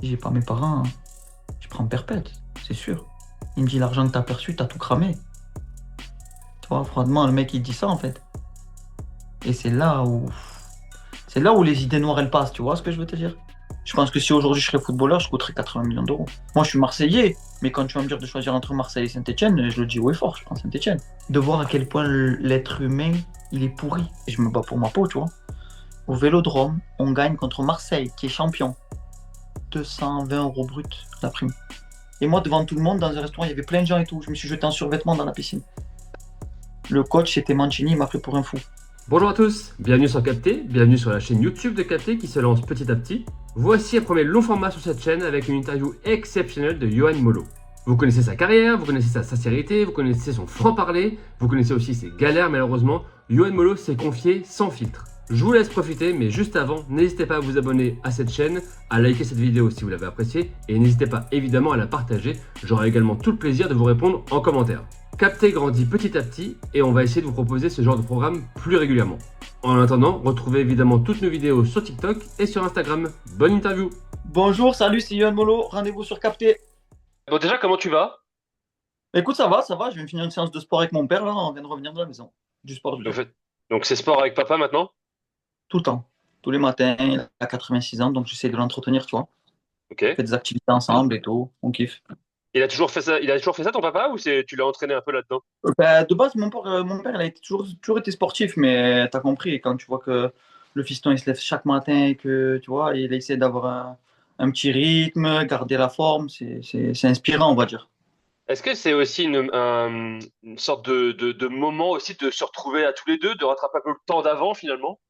J'ai pas mes parents, hein. Je prends perpète, c'est sûr. Il me dit l'argent que t'as perçu, t'as tout cramé. Tu vois, froidement, le mec il dit ça en fait. Et c'est là où les idées noires elles passent, tu vois ce que je veux te dire? Je pense que si aujourd'hui je serais footballeur, je coûterais 80 millions d'euros. Moi je suis Marseillais, mais quand tu vas me dire de choisir entre Marseille et Saint-Etienne, je le dis haut et fort, je prends Saint-Etienne. De voir à quel point l'être humain il est pourri. Et je me bats pour ma peau, tu vois. Au Vélodrome, on gagne contre Marseille, qui est champion. 220 euros brut la prime. Et moi, devant tout le monde, dans un restaurant, il y avait plein de gens et tout. Je me suis jeté en survêtement dans la piscine. Le coach, c'était Mancini, il m'a pris pour un fou. Bonjour à tous, bienvenue sur Capté, bienvenue sur la chaîne YouTube de Capté qui se lance petit à petit. Voici un premier long format sur cette chaîne avec une interview exceptionnelle de Yoann Molo. Vous connaissez sa carrière, vous connaissez sa sincérité, vous connaissez son franc-parler, vous connaissez aussi ses galères malheureusement. Yoann Molo s'est confié sans filtre. Je vous laisse profiter, mais juste avant, n'hésitez pas à vous abonner à cette chaîne, à liker cette vidéo si vous l'avez appréciée, et n'hésitez pas évidemment à la partager, j'aurai également tout le plaisir de vous répondre en commentaire. Capté grandit petit à petit, et on va essayer de vous proposer ce genre de programme plus régulièrement. En attendant, retrouvez évidemment toutes nos vidéos sur TikTok et sur Instagram. Bonne interview! Bonjour, salut, c'est Yoann Molo. Rendez-vous sur Capté. Bon déjà, comment tu vas? Écoute, ça va, ça va. Je viens de finir une séance de sport avec mon père, là. On vient de revenir de la maison. Du sport, du Donc, coup. donc c'est sport avec papa maintenant? Tout le temps. Tous les matins, il a 86 ans, donc j'essaie de l'entretenir, tu vois. Ok. On fait des activités ensemble et tout. On kiffe. Il a toujours fait ça ton papa ou tu l'as entraîné un peu là-dedans? De base, mon père, il a toujours été sportif, mais t'as compris, quand tu vois que le fiston, il se lève chaque matin et que, tu vois, il essaie d'avoir un petit rythme, garder la forme, c'est inspirant, on va dire. Est-ce que c'est aussi une sorte de moment aussi de se retrouver à tous les deux, de rattraper un peu le temps d'avant finalement?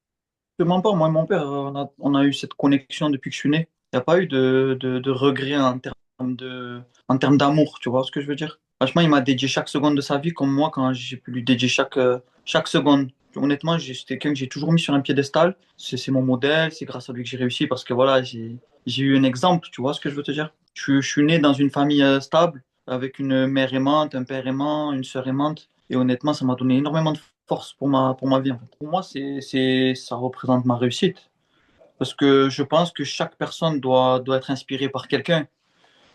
Je te mens pas, moi et mon père, on a eu cette connexion depuis que je suis né. Il n'y a pas eu de regret en termes d'amour, tu vois ce que je veux dire? Franchement, il m'a dédié chaque seconde de sa vie comme moi quand j'ai pu lui dédier chaque seconde. Honnêtement, c'est quelqu'un que j'ai toujours mis sur un piédestal. C'est mon modèle, c'est grâce à lui que j'ai réussi parce que voilà, j'ai eu un exemple, tu vois ce que je veux te dire? Je suis né dans une famille stable, avec une mère aimante, un père aimant, une sœur aimante. Et honnêtement, ça m'a donné énormément de force pour ma vie, en fait. Pour moi, ça représente ma réussite. Parce que je pense que chaque personne doit être inspirée par quelqu'un.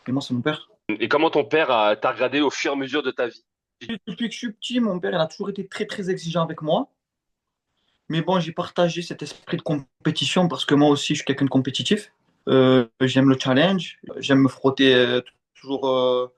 Et moi, c'est mon père. Et comment ton père t'a regardé au fur et à mesure de ta vie? Depuis que je suis petit, mon père, il a toujours été très, très exigeant avec moi. Mais bon, j'ai partagé cet esprit de compétition parce que moi aussi, je suis quelqu'un de compétitif. J'aime le challenge. J'aime me frotter toujours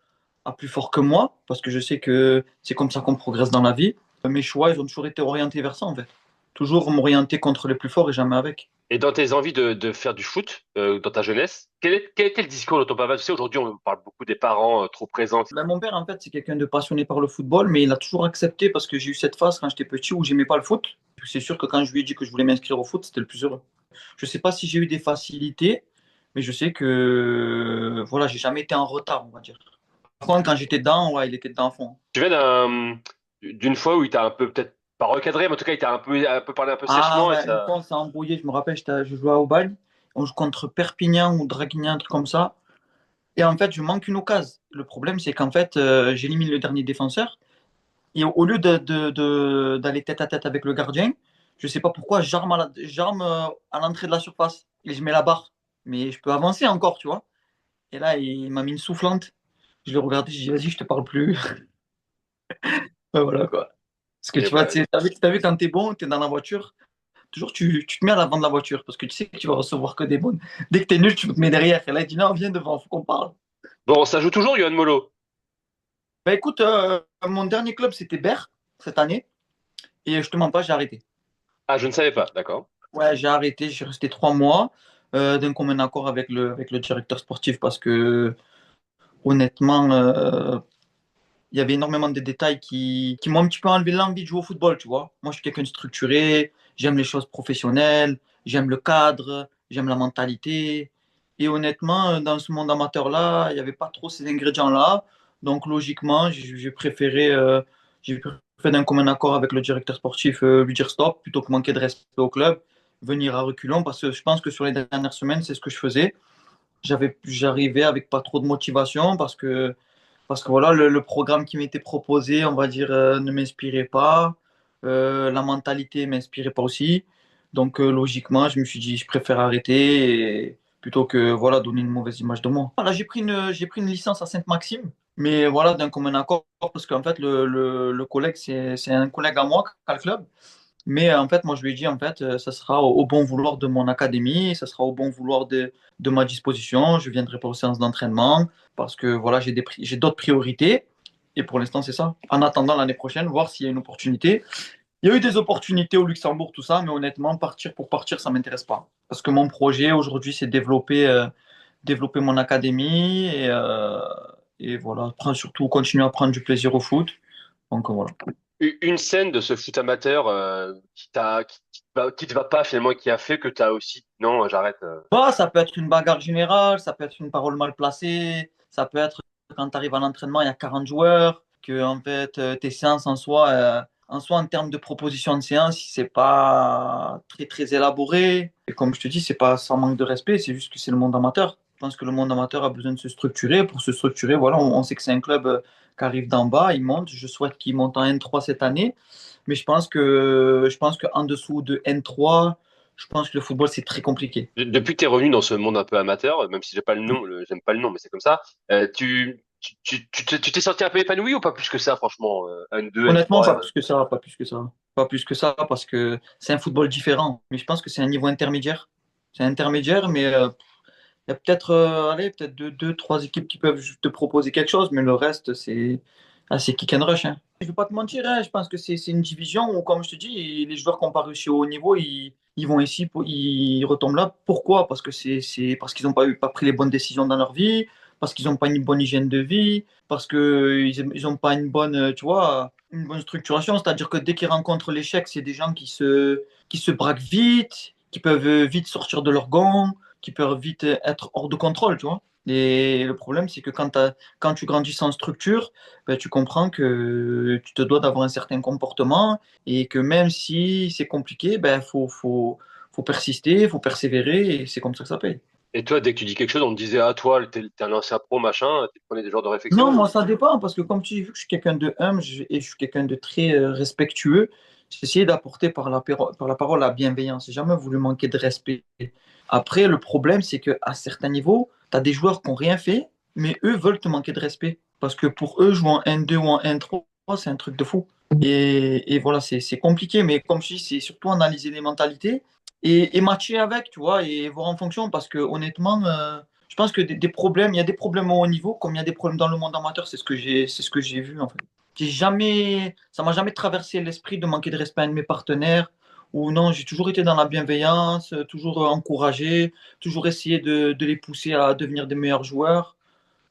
à plus fort que moi parce que je sais que c'est comme ça qu'on progresse dans la vie. Mes choix, ils ont toujours été orientés vers ça, en fait. Toujours m'orienter contre les plus forts et jamais avec. Et dans tes envies de faire du foot, dans ta jeunesse, quel était le discours de ton papa? Tu sais, aujourd'hui, on parle beaucoup des parents trop présents. Ben, mon père, en fait, c'est quelqu'un de passionné par le football, mais il a toujours accepté parce que j'ai eu cette phase quand j'étais petit où j'aimais pas le foot. C'est sûr que quand je lui ai dit que je voulais m'inscrire au foot, c'était le plus heureux. Je sais pas si j'ai eu des facilités, mais je sais que voilà, j'ai jamais été en retard, on va dire. Par contre, quand j'étais dedans, ouais, il était dedans à fond. Tu viens d'une fois où il t'a un peu, peut-être pas recadré, mais en tout cas, il t'a un peu parlé un peu Ah sèchement et ouais, une ça. fois, on s'est embrouillé, je me rappelle, je jouais au bal, on joue contre Perpignan ou Draguignan, un truc comme ça. Et en fait, je manque une occasion. Le problème, c'est qu'en fait, j'élimine le dernier défenseur. Et au lieu d'aller tête à tête avec le gardien, je sais pas pourquoi, j'arme à l'entrée de la surface et je mets la barre. Mais je peux avancer encore, tu vois. Et là, il m'a mis une soufflante. Je l'ai regardé, j'ai dit, vas-y, je te parle plus. Ouais, voilà, quoi. Parce que Et tu vois, bah, t'as vu quand t'es bon, t'es dans la voiture, toujours tu te mets à l'avant de la voiture parce que tu sais que tu vas recevoir que des bonnes. Dès que t'es nul, tu te mets derrière. Et là, il dit, non, viens devant, faut qu'on parle. bon, ça joue toujours, Yohan Molo. Bah écoute, mon dernier club, c'était Berre, cette année. Et je te mens pas, j'ai arrêté. Ah, je ne savais pas, d'accord. Ouais, j'ai arrêté, j'ai resté 3 mois d'un commun accord avec le directeur sportif parce que honnêtement, il y avait énormément de détails qui m'ont un petit peu enlevé l'envie de jouer au football, tu vois. Moi, je suis quelqu'un de structuré, j'aime les choses professionnelles, j'aime le cadre, j'aime la mentalité. Et honnêtement, dans ce monde amateur-là, il n'y avait pas trop ces ingrédients-là. Donc, logiquement, j'ai préféré d'un commun accord avec le directeur sportif lui dire stop plutôt que manquer de respect au club, venir à reculons parce que je pense que sur les dernières semaines, c'est ce que je faisais. J'arrivais avec pas trop de motivation parce que voilà, le programme qui m'était proposé, on va dire, ne m'inspirait pas. La mentalité ne m'inspirait pas aussi. Donc, logiquement, je me suis dit, je préfère arrêter. Et plutôt que voilà, donner une mauvaise image de moi. Là, j'ai pris une licence à Sainte-Maxime, mais voilà, d'un commun accord, parce qu'en fait, le collègue, c'est un collègue à moi qui a le club. Mais en fait, moi, je lui ai dit, en fait, ça sera au bon vouloir de mon académie, ça sera au bon vouloir de ma disposition. Je viendrai pas aux séances d'entraînement parce que voilà, j'ai d'autres priorités. Et pour l'instant, c'est ça. En attendant l'année prochaine, voir s'il y a une opportunité. Il y a eu des opportunités au Luxembourg, tout ça, mais honnêtement, partir pour partir, ça m'intéresse pas. Parce que mon projet aujourd'hui, c'est développer mon académie et voilà, surtout continuer à prendre du plaisir au foot. Donc voilà. Une scène de ce foot amateur qui te va pas finalement, et qui a fait que tu as aussi, non, j'arrête. Bah, ça peut être une bagarre générale, ça peut être une parole mal placée, ça peut être quand tu arrives à l'entraînement, il y a 40 joueurs, que en fait, tes séances en soi, en termes de proposition de séance, c'est pas très très élaboré. Et comme je te dis, c'est pas sans manque de respect, c'est juste que c'est le monde amateur. Je pense que le monde amateur a besoin de se structurer. Pour se structurer, voilà, on sait que c'est un club qui arrive d'en bas, il monte. Je souhaite qu'il monte en N3 cette année, mais je pense qu'en dessous de N3, je pense que le football, c'est très compliqué. Depuis que tu es revenu dans ce monde un peu amateur, même si j'ai pas le nom, j'aime pas le nom, mais c'est comme ça, tu t'es senti un peu épanoui ou pas plus que ça, franchement, N2, Honnêtement, N3, pas plus que ça, pas plus que ça. Pas plus que ça, parce que c'est un football différent. Mais je pense que c'est un niveau intermédiaire. C'est intermédiaire, mais il y a peut-être allez, peut-être deux, trois équipes qui peuvent te proposer quelque chose, mais le reste, c'est kick and rush, hein. Je ne vais pas te mentir, hein, je pense que c'est une division où, comme je te dis, les joueurs qui n'ont pas réussi au haut niveau, ils vont ici, ils retombent là. Pourquoi? Parce que parce qu'ils n'ont pas pris les bonnes décisions dans leur vie, parce qu'ils n'ont pas une bonne hygiène de vie, parce qu'ils n'ont pas une bonne, tu vois, une bonne structuration. C'est-à-dire que dès qu'ils rencontrent l'échec, c'est des gens qui se braquent vite, qui peuvent vite sortir de leur gant, qui peuvent vite être hors de contrôle, tu vois. Et le problème, c'est que quand tu grandis sans structure, ben, tu comprends que tu te dois d'avoir un certain comportement et que même si c'est compliqué, ben, faut persister, faut persévérer et c'est comme ça que ça paye. et toi, dès que tu dis quelque chose, on te disait, ah, toi, t'es un ancien pro, machin, tu prenais des genres de réflexion Non, moi, ou... ça dépend parce que comme tu dis, vu que je suis quelqu'un de humble et je suis quelqu'un de très respectueux, j'ai essayé d'apporter par la parole la bienveillance. J'ai jamais voulu manquer de respect. Après, le problème, c'est qu'à certains niveaux, tu as des joueurs qui n'ont rien fait, mais eux veulent te manquer de respect. Parce que pour eux, jouer en N2 ou en N3, c'est un truc de fou. Et voilà, c'est compliqué, mais comme je dis, c'est surtout analyser les mentalités et matcher avec, tu vois, et voir en fonction. Parce que honnêtement, je pense que des problèmes, il y a des problèmes au haut niveau, comme il y a des problèmes dans le monde amateur, c'est ce que j'ai vu, en fait. Ça m'a jamais traversé l'esprit de manquer de respect à un de mes partenaires ou non, j'ai toujours été dans la bienveillance, toujours encouragé, toujours essayé de les pousser à devenir des meilleurs joueurs.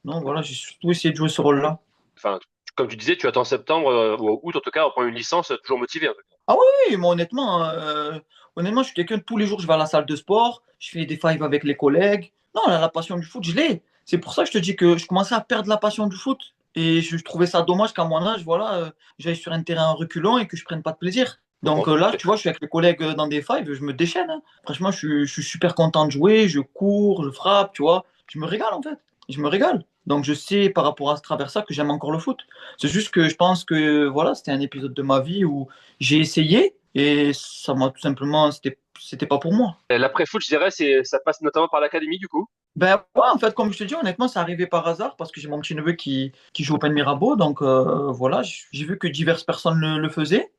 Non, voilà, j'ai surtout essayé de jouer ce rôle-là. Enfin, comme tu disais, tu attends septembre ou août, en tout cas, pour prendre une licence, toujours motivé, en tout cas. Ah oui, oui, moi honnêtement, je suis quelqu'un, tous les jours, je vais à la salle de sport, je fais des fives avec les collègues. Non, la passion du foot, je l'ai. C'est pour ça que je te dis que je commençais à perdre la passion du foot. Et je trouvais ça dommage qu'à mon âge, voilà, j'aille sur un terrain reculant et que je prenne pas de plaisir. Je Donc comprends. là, tu vois, je suis avec les collègues dans des fives, je me déchaîne, hein. Franchement, je suis super content de jouer, je cours, je frappe, tu vois. Je me régale en fait. Je me régale. Donc je sais par rapport à ce travers ça que j'aime encore le foot. C'est juste que je pense que voilà, c'était un épisode de ma vie où j'ai essayé et ça m'a tout simplement, c'était pas pour moi. Et l'après-foot, je dirais, ça passe notamment par l'académie, du coup. Ben ouais, en fait, comme je te dis, honnêtement, c'est arrivé par hasard parce que j'ai mon petit neveu qui joue au Pen Mirabeau. Donc voilà, j'ai vu que diverses personnes le faisaient.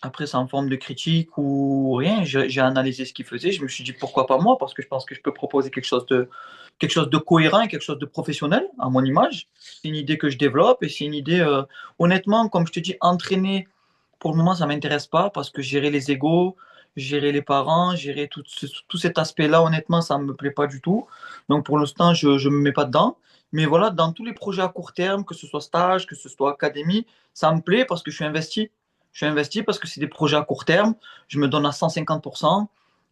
Après, c'est en forme de critique ou rien. J'ai analysé ce qu'il faisait. Je me suis dit pourquoi pas moi parce que je pense que je peux proposer quelque chose de cohérent et quelque chose de professionnel à mon image. C'est une idée que je développe et c'est une idée, honnêtement, comme je te dis, entraîner. Pour le moment, ça m'intéresse pas parce que gérer les égos, gérer les parents, gérer tout cet aspect-là, honnêtement, ça me plaît pas du tout. Donc pour l'instant, je ne me mets pas dedans. Mais voilà, dans tous les projets à court terme, que ce soit stage, que ce soit académie, ça me plaît parce que je suis investi. Je suis investi parce que c'est des projets à court terme. Je me donne à 150%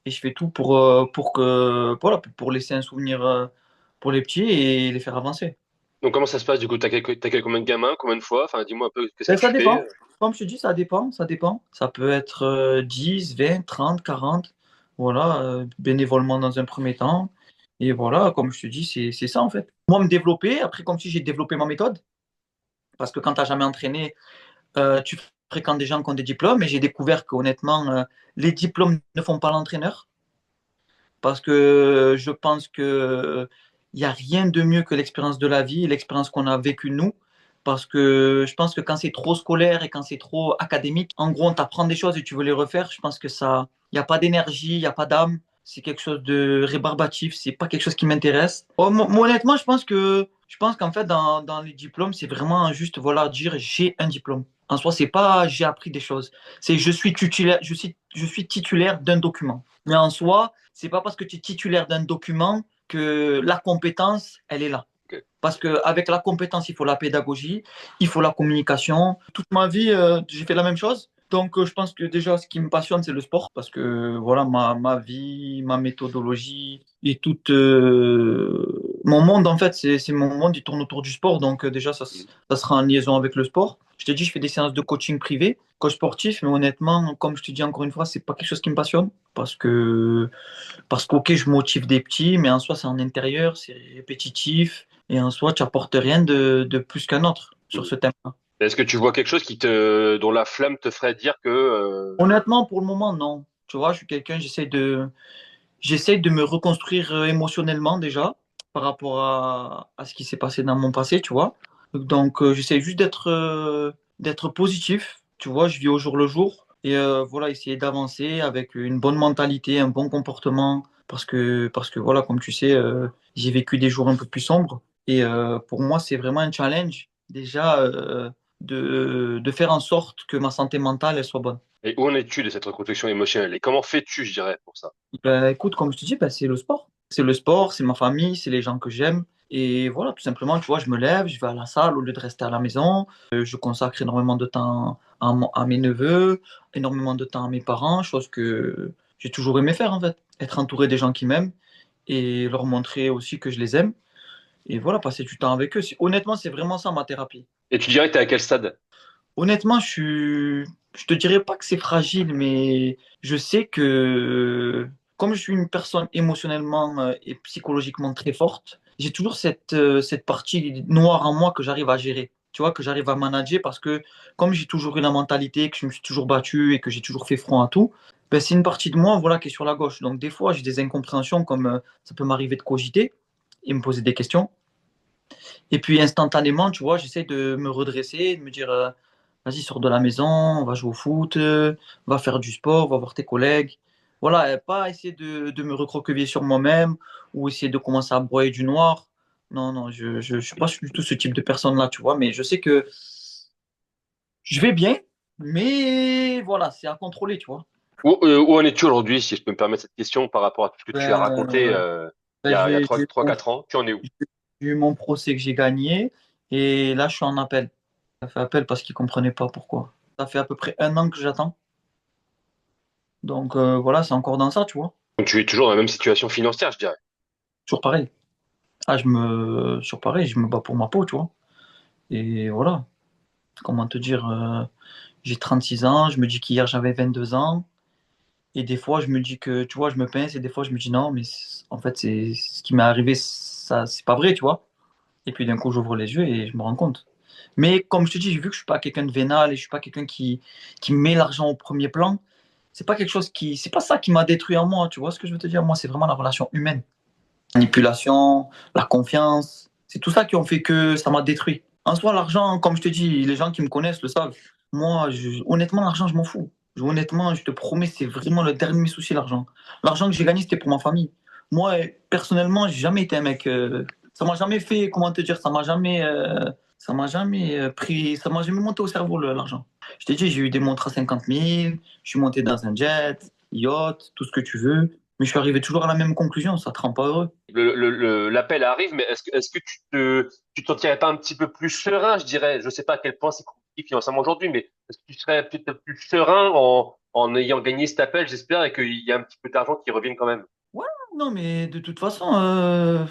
et je fais tout voilà, pour laisser un souvenir pour les petits et les faire avancer. Donc, comment ça se passe, du coup? T'as quel combien de gamins, combien de fois? Enfin, dis-moi un peu qu'est-ce que Ben, tu ça fais. dépend. Comme je te dis, ça dépend, ça dépend. Ça peut être 10, 20, 30, 40. Voilà, bénévolement dans un premier temps. Et voilà, comme je te dis, c'est ça en fait. Moi, me développer, après, comme si j'ai développé ma méthode, parce que quand tu n'as jamais entraîné, tu fréquentes des gens qui ont des diplômes, et j'ai découvert que honnêtement, les diplômes ne font pas l'entraîneur. parce que je pense que il n'y a rien de mieux que l'expérience de la vie, l'expérience qu'on a vécue nous. Parce que je pense que quand c'est trop scolaire et quand c'est trop académique, en gros, on t'apprend des choses et tu veux les refaire. Je pense que ça, il n'y a pas d'énergie, il n'y a pas d'âme. C'est quelque chose de rébarbatif. C'est pas quelque chose qui m'intéresse. Oh, moi, honnêtement, je pense qu'en fait, dans les diplômes, c'est vraiment juste, voilà, dire j'ai un diplôme. En soi, c'est pas j'ai appris des choses. C'est je suis titulaire d'un document. Mais en soi, c'est pas parce que tu es titulaire d'un document que la compétence, elle est là. Ok. Parce qu'avec la compétence, il faut la pédagogie, il faut la communication. Toute ma vie, j'ai fait la même chose. Donc, je pense que déjà, ce qui me passionne, c'est le sport. Parce que, voilà, ma vie, ma méthodologie et tout. Mon monde, en fait, c'est mon monde, il tourne autour du sport. Donc, déjà, ça sera en liaison avec le sport. Je t'ai dit, je fais des séances de coaching privé, coach sportif. Mais honnêtement, comme je te dis encore une fois, c'est pas quelque chose qui me passionne. Parce que, ok, je motive des petits, mais en soi, c'est en intérieur, c'est répétitif. Et en soi, tu apportes rien de plus qu'un autre sur Mm. ce thème-là. Est-ce que tu vois quelque chose dont la flamme te ferait dire que, Honnêtement, pour le moment, non. Tu vois, je suis quelqu'un, j'essaie de me reconstruire émotionnellement déjà par rapport à ce qui s'est passé dans mon passé, tu vois. Donc, j'essaie juste d'être positif. Tu vois, je vis au jour le jour. Et voilà, essayer d'avancer avec une bonne mentalité, un bon comportement. Parce que voilà, comme tu sais, j'ai vécu des jours un peu plus sombres. Et pour moi, c'est vraiment un challenge, déjà, de faire en sorte que ma santé mentale, elle soit bonne. et où en es-tu de cette reconstruction émotionnelle? Et comment fais-tu, je dirais, pour ça? Ben, écoute, comme je te dis, ben, c'est le sport. C'est le sport, c'est ma famille, c'est les gens que j'aime. Et voilà, tout simplement, tu vois, je me lève, je vais à la salle au lieu de rester à la maison. Je consacre énormément de temps à mes neveux, énormément de temps à mes parents, chose que j'ai toujours aimé faire en fait. Être entouré des gens qui m'aiment et leur montrer aussi que je les aime. Et voilà, passer du temps avec eux. Honnêtement, c'est vraiment ça ma thérapie. Et tu dirais que tu es à quel stade? Honnêtement, je te dirais pas que c'est fragile, mais je sais que comme je suis une personne émotionnellement et psychologiquement très forte, j'ai toujours cette partie noire en moi que j'arrive à gérer. Tu vois, que j'arrive à manager parce que comme j'ai toujours eu la mentalité, que je me suis toujours battu et que j'ai toujours fait front à tout, ben, c'est une partie de moi voilà, qui est sur la gauche. Donc des fois, j'ai des incompréhensions comme ça peut m'arriver de cogiter et me poser des questions. Et puis instantanément, tu vois, j'essaie de me redresser, de me dire, vas-y, sors de la maison, on va jouer au foot, va faire du sport, va voir tes collègues. Voilà, et pas essayer de me recroqueviller sur moi-même ou essayer de commencer à broyer du noir. Non, non, je suis pas du tout ce type de personne-là, tu vois, mais je sais que je vais bien, mais voilà, c'est à contrôler, tu vois. Où en es-tu aujourd'hui, si je peux me permettre cette question, par rapport à tout ce que tu as Ben, raconté ben, il y a 3-4 ans? Tu en es où? j'ai eu mon procès que j'ai gagné et là, je suis en appel. Ça fait appel parce qu'ils comprenaient pas pourquoi. Ça fait à peu près un an que j'attends. Donc voilà, c'est encore dans ça, tu vois. Donc tu es toujours dans la même situation financière, je dirais. Toujours pareil. Toujours pareil, je me bats pour ma peau, tu vois. Et voilà, comment te dire, j'ai 36 ans, je me dis qu'hier j'avais 22 ans. Et des fois, je me dis que, tu vois, je me pince et des fois, je me dis non, mais en fait, c'est ce qui m'est arrivé, ça, c'est pas vrai, tu vois. Et puis d'un coup, j'ouvre les yeux et je me rends compte. Mais comme je te dis, vu que je suis pas quelqu'un de vénal et je suis pas quelqu'un qui met l'argent au premier plan, c'est pas ça qui m'a détruit en moi, tu vois ce que je veux te dire? Moi, c'est vraiment la relation humaine. Manipulation, la confiance, c'est tout ça qui ont fait que ça m'a détruit. En soi, l'argent, comme je te dis, les gens qui me connaissent le savent. Moi, honnêtement, l'argent, je m'en fous. Honnêtement, je te promets, c'est vraiment le dernier souci, l'argent. L'argent que j'ai gagné, c'était pour ma famille. Moi, personnellement, j'ai jamais été un mec. Ça m'a jamais fait, comment te dire, ça m'a jamais pris, ça m'a jamais monté au cerveau, l'argent. Je t'ai dit, j'ai eu des montres à 50 000, je suis monté dans un jet, yacht, tout ce que tu veux. Mais je suis arrivé toujours à la même conclusion, ça te rend pas heureux. L'appel arrive, mais est-ce que tu t'en tirais pas un petit peu plus serein, je dirais? Je sais pas à quel point c'est compliqué financièrement aujourd'hui, mais est-ce que tu serais peut-être plus serein en ayant gagné cet appel, j'espère, et qu'il y a un petit peu d'argent qui revienne quand même? Ouais, non, mais de toute façon,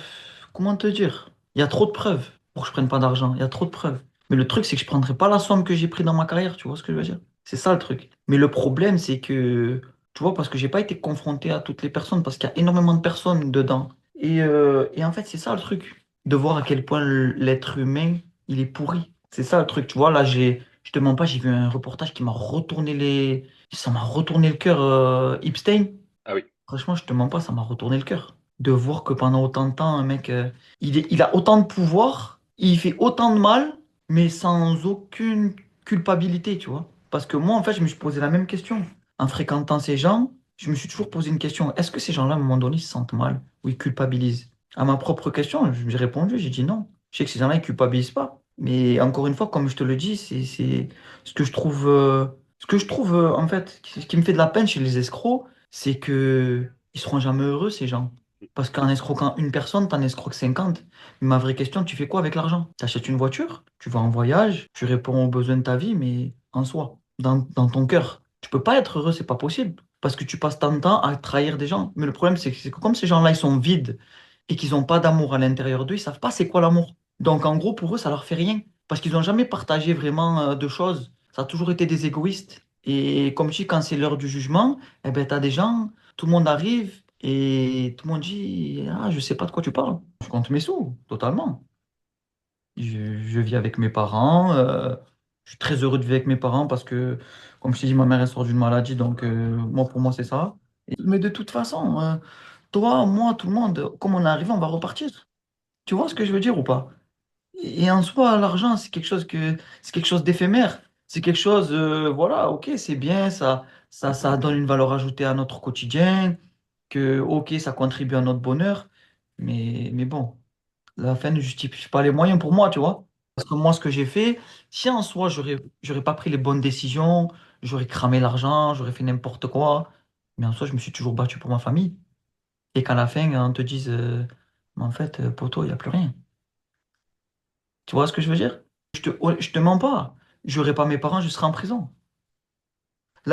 comment te dire? Il y a trop de preuves pour que je prenne pas d'argent. Il y a trop de preuves. Mais le truc, c'est que je prendrai pas la somme que j'ai pris dans ma carrière, tu vois ce que je veux dire? C'est ça le truc. Mais le problème, c'est que, tu vois, parce que j'ai pas été confronté à toutes les personnes, parce qu'il y a énormément de personnes dedans. Et en fait, c'est ça le truc. De voir à quel point l'être humain, il est pourri. C'est ça le truc. Tu vois, là, je te mens pas, j'ai vu un reportage qui m'a retourné ça m'a retourné le cœur, Epstein. Ah oui. Franchement, je te mens pas, ça m'a retourné le cœur. De voir que pendant autant de temps, un mec, il a autant de pouvoir, il fait autant de mal, mais sans aucune culpabilité, tu vois. Parce que moi, en fait, je me suis posé la même question. En fréquentant ces gens, je me suis toujours posé une question. Est-ce que ces gens-là, à un moment donné, ils se sentent mal ou ils culpabilisent? À ma propre question, j'ai répondu, j'ai dit non. Je sais que ces gens-là, ils culpabilisent pas. Mais encore une fois, comme je te le dis, c'est ce que je trouve, en fait, qui me fait de la peine chez les escrocs, c'est que ils seront jamais heureux, ces gens. Parce qu'en escroquant une personne, t'en escroques 50. Mais ma vraie question, tu fais quoi avec l'argent? Tu achètes une voiture, tu vas en voyage, tu réponds aux besoins de ta vie, mais en soi, dans ton cœur. Tu peux pas être heureux, c'est pas possible. Parce que tu passes tant de temps à trahir des gens. Mais le problème, c'est que comme ces gens-là, ils sont vides et qu'ils n'ont pas d'amour à l'intérieur d'eux, ils savent pas c'est quoi l'amour. Donc en gros, pour eux, ça leur fait rien. Parce qu'ils n'ont jamais partagé vraiment de choses. Ça a toujours été des égoïstes. Et comme je dis, quand c'est l'heure du jugement, eh ben, tu as des gens, tout le monde arrive et tout le monde dit, ah, je sais pas de quoi tu parles. Je compte mes sous, totalement. Je vis avec mes parents. Je suis très heureux de vivre avec mes parents parce que, comme je t'ai dit, ma mère elle sort d'une maladie. Donc, moi, pour moi, c'est ça. Mais de toute façon, toi, moi, tout le monde, comme on est arrivé, on va repartir. Tu vois ce que je veux dire ou pas? Et en soi, l'argent, c'est quelque chose d'éphémère. C'est quelque chose, voilà, ok, c'est bien, ça donne une valeur ajoutée à notre quotidien, que, ok, ça contribue à notre bonheur, mais bon, la fin ne justifie pas les moyens pour moi, tu vois. Parce que moi, ce que j'ai fait, si en soi, j'aurais pas pris les bonnes décisions, j'aurais cramé l'argent, j'aurais fait n'importe quoi, mais en soi, je me suis toujours battu pour ma famille. Et qu'à la fin, on te dise, mais en fait, poto, il n'y a plus rien. Tu vois ce que je veux dire? Je te mens pas. J'aurais pas mes parents, je serais en prison. Oui.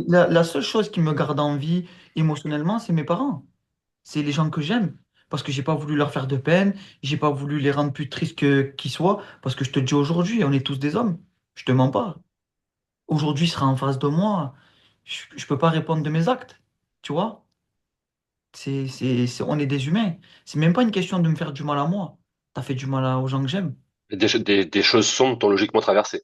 La seule chose qui me garde en vie émotionnellement, c'est mes parents. C'est les gens que j'aime. Parce que j'ai pas voulu leur faire de peine, j'ai pas voulu les rendre plus tristes qu'ils soient. Parce que je te dis aujourd'hui, on est tous des hommes. Je te mens pas. Aujourd'hui, il sera en face de moi. Je peux pas répondre de mes actes. Tu vois? On est des humains. C'est même pas une question de me faire du mal à moi. T'as fait du mal aux gens que j'aime. Des choses sombres t'ont logiquement traversé.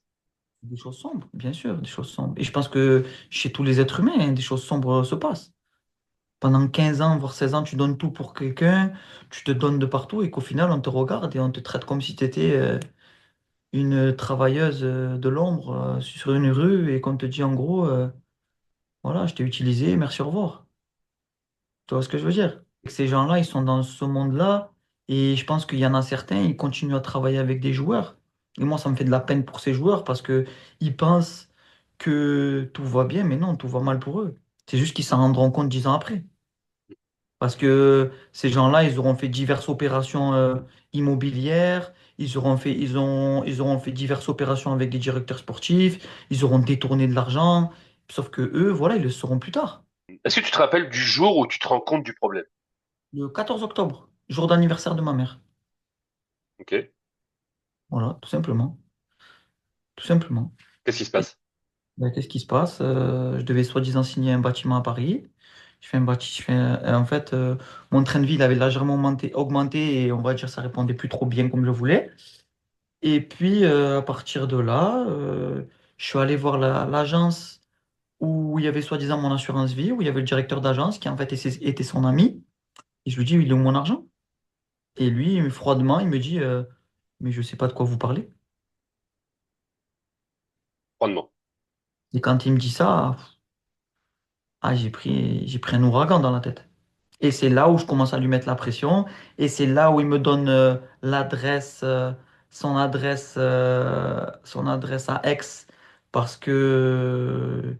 Des choses sombres, bien sûr, des choses sombres. Et je pense que chez tous les êtres humains, hein, des choses sombres se passent. Pendant 15 ans, voire 16 ans, tu donnes tout pour quelqu'un, tu te donnes de partout et qu'au final, on te regarde et on te traite comme si tu étais une travailleuse de l'ombre sur une rue et qu'on te dit en gros, voilà, je t'ai utilisé, merci, au revoir. Tu vois ce que je veux dire? Ces gens-là, ils sont dans ce monde-là et je pense qu'il y en a certains, ils continuent à travailler avec des joueurs. Et moi, ça me fait de la peine pour ces joueurs parce que ils pensent que tout va bien, mais non, tout va mal pour eux. C'est juste qu'ils s'en rendront compte 10 ans après. Parce que ces gens-là, ils auront fait diverses opérations immobilières, ils auront fait diverses opérations avec des directeurs sportifs, ils auront détourné de l'argent, sauf que eux, voilà, ils le sauront plus tard. Est-ce que tu te rappelles du jour où tu te rends compte du problème? Le 14 octobre, jour d'anniversaire de ma mère. Ok. Voilà, tout simplement. Tout simplement. Qu'est-ce qui se Et passe? ben, qu'est-ce qui se passe? Je devais soi-disant signer un bâtiment à Paris. En fait, mon train de vie il avait légèrement augmenté et on va dire ça répondait plus trop bien comme je voulais. Et puis, à partir de là, je suis allé voir l'agence où il y avait soi-disant mon assurance vie, où il y avait le directeur d'agence qui en fait était son ami. Et je lui dis, il est où mon argent? Et lui, froidement, il me dit, mais je sais pas de quoi vous parlez. Froidement. Et quand il me dit ça, ah, j'ai pris un ouragan dans la tête. Et c'est là où je commence à lui mettre la pression. Et c'est là où il me donne l'adresse, son adresse à Aix. Parce que,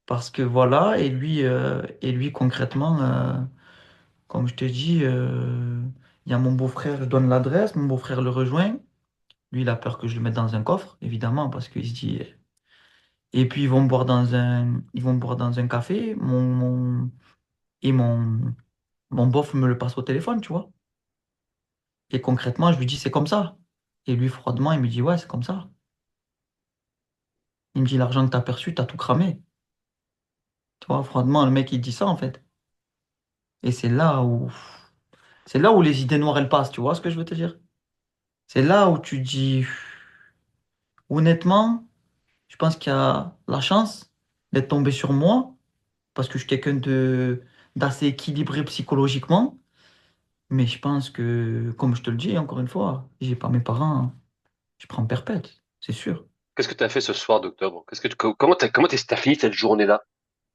parce que voilà. Et lui concrètement, comme je te dis, il y a mon beau-frère, je donne l'adresse. Mon beau-frère le rejoint. Lui, il a peur que je le mette dans un coffre, évidemment, parce qu'il se dit. Et puis, ils vont boire dans un café. Et mon bof me le passe au téléphone, tu vois. Et concrètement, je lui dis, c'est comme ça. Et lui, froidement, il me dit, ouais, c'est comme ça. Il me dit, l'argent que t'as perçu, t'as tout cramé. Tu vois, froidement, le mec, il dit ça, en fait. Et c'est là où les idées noires, elles passent, tu vois ce que je veux te dire? C'est là où tu dis, honnêtement, je pense qu'il y a la chance d'être tombé sur moi, parce que je suis quelqu'un d'assez équilibré psychologiquement. Mais je pense que, comme je te le dis, encore une fois, j'ai pas mes parents, je prends perpète, c'est sûr. Qu'est-ce que tu as fait ce soir d'octobre? Comment t'as fini cette journée-là?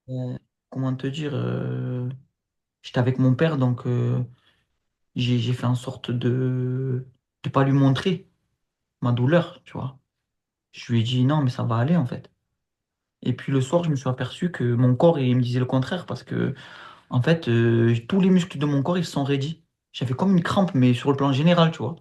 Euh, Comment te dire, j'étais avec mon père, donc j'ai fait en sorte de pas lui montrer ma douleur, tu vois. Je lui ai dit non, mais ça va aller en fait. Et puis le soir, je me suis aperçu que mon corps, il me disait le contraire parce que, en fait, tous les muscles de mon corps, ils se sont raidis. J'avais comme une crampe, mais sur le plan général, tu vois.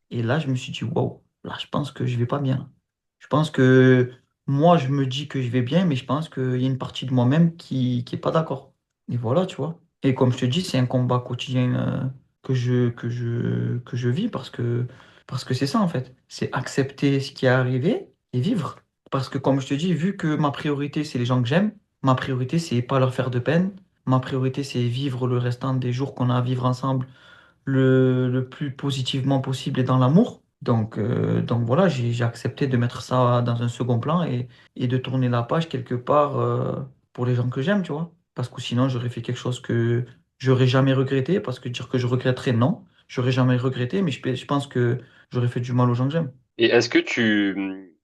Et là, je me suis dit, waouh, là, je pense que je vais pas bien. Je pense que moi, je me dis que je vais bien, mais je pense qu'il y a une partie de moi-même qui est pas d'accord. Et voilà, tu vois. Et comme je te dis, c'est un combat quotidien que je vis parce que c'est ça, en fait. C'est accepter ce qui est arrivé et vivre. Parce que, comme je te dis, vu que ma priorité, c'est les gens que j'aime, ma priorité, c'est pas leur faire de peine. Ma priorité, c'est vivre le restant des jours qu'on a à vivre ensemble le plus positivement possible et dans l'amour. Donc voilà, j'ai accepté de mettre ça dans un second plan et de tourner la page quelque part pour les gens que j'aime, tu vois. Parce que sinon, j'aurais fait quelque chose que j'aurais jamais regretté, parce que dire que je regretterais, non. J'aurais jamais regretté, mais je pense que j'aurais fait du mal aux gens que j'aime. Et est-ce que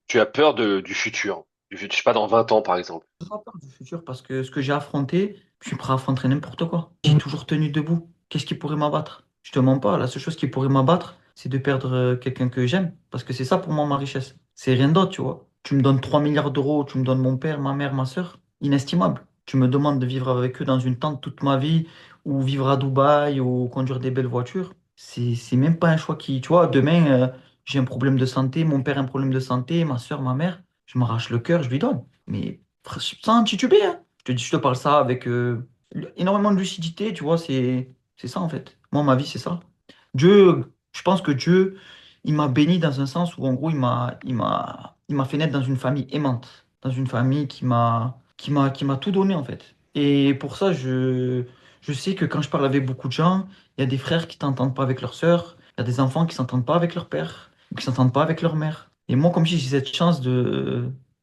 tu as peur du futur? Je sais pas, dans 20 ans, par exemple. J'ai pas peur du futur parce que ce que j'ai affronté, je suis prêt à affronter n'importe quoi. J'ai toujours tenu debout. Qu'est-ce qui pourrait m'abattre? Je te mens pas. La seule chose qui pourrait m'abattre, c'est de perdre quelqu'un que j'aime. Parce que c'est ça pour moi ma richesse. C'est rien d'autre, tu vois. Tu me donnes 3 milliards d'euros, tu me donnes mon père, ma mère, ma soeur. Inestimable. Tu me demandes de vivre avec eux dans une tente toute ma vie, ou vivre à Dubaï, ou conduire des belles voitures. C'est même pas un choix qui, tu vois, demain, j'ai un problème de santé, mon père a un problème de santé, ma soeur, ma mère, je m'arrache le cœur, je lui donne. Mais sans tituber, hein. Je te parle ça avec énormément de lucidité, tu vois, c'est ça en fait. Moi, ma vie, c'est ça. Dieu, je pense que Dieu, il m'a béni dans un sens où en gros, il m'a fait naître dans une famille aimante, dans une famille qui m'a tout donné en fait. Et pour ça, je sais que quand je parle avec beaucoup de gens, il y a des frères qui t'entendent pas avec leur sœur, il y a des enfants qui s'entendent pas avec leur père, ou qui s'entendent pas avec leur mère. Et moi, comme si j'ai cette chance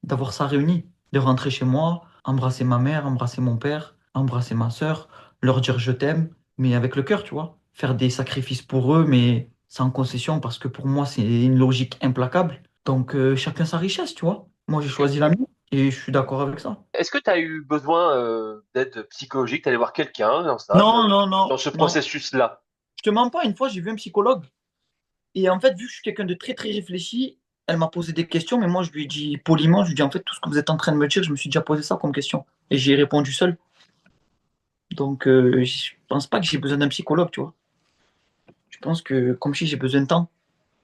d'avoir ça réuni, de rentrer chez moi, embrasser ma mère, embrasser mon père, embrasser ma sœur, leur dire je t'aime, mais avec le cœur, tu vois. Faire des sacrifices pour eux, mais sans concession, parce que pour moi, c'est une logique implacable. Donc, chacun sa richesse, tu vois. Moi, j'ai choisi la mienne et je suis d'accord avec ça. Est-ce que tu as eu besoin d'aide psychologique, d'aller voir quelqu'un dans ça, Non, non, non, dans ce non. processus-là? Je te mens pas, une fois, j'ai vu un psychologue. Et en fait, vu que je suis quelqu'un de très, très réfléchi, elle m'a posé des questions, mais moi, je lui ai dit poliment, je lui ai dit, en fait, tout ce que vous êtes en train de me dire, je me suis déjà posé ça comme question. Et j'y ai répondu seul. Donc, je pense pas que j'ai besoin d'un psychologue, tu vois. Je pense que, comme je dis, j'ai besoin de temps.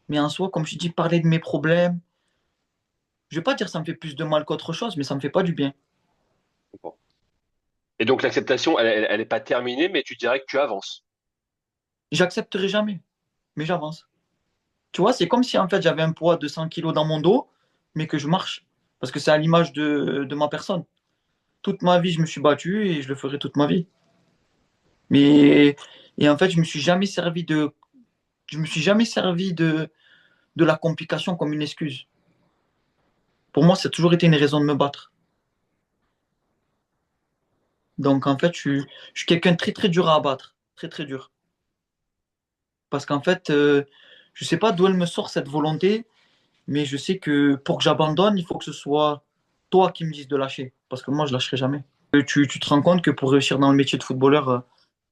Mais en soi, comme je dis, parler de mes problèmes, je vais pas dire que ça me fait plus de mal qu'autre chose, mais ça me fait pas du bien. Bon. Et donc l'acceptation, elle est pas terminée, mais tu dirais que tu avances. J'accepterai jamais, mais j'avance. Tu vois, c'est comme si, en fait, j'avais un poids de 100 kilos dans mon dos, mais que je marche. Parce que c'est à l'image de ma personne. Toute ma vie, je me suis battu et je le ferai toute ma vie. Mais, et en fait, je me suis jamais servi de la complication comme une excuse. Pour moi, ça a toujours été une raison de me battre. Donc, en fait, je suis quelqu'un de très, très dur à abattre. Très, très dur. Parce qu'en fait, je sais pas d'où elle me sort cette volonté, mais je sais que pour que j'abandonne, il faut que ce soit toi qui me dises de lâcher. Parce que moi, je lâcherai jamais. Tu te rends compte que pour réussir dans le métier de footballeur,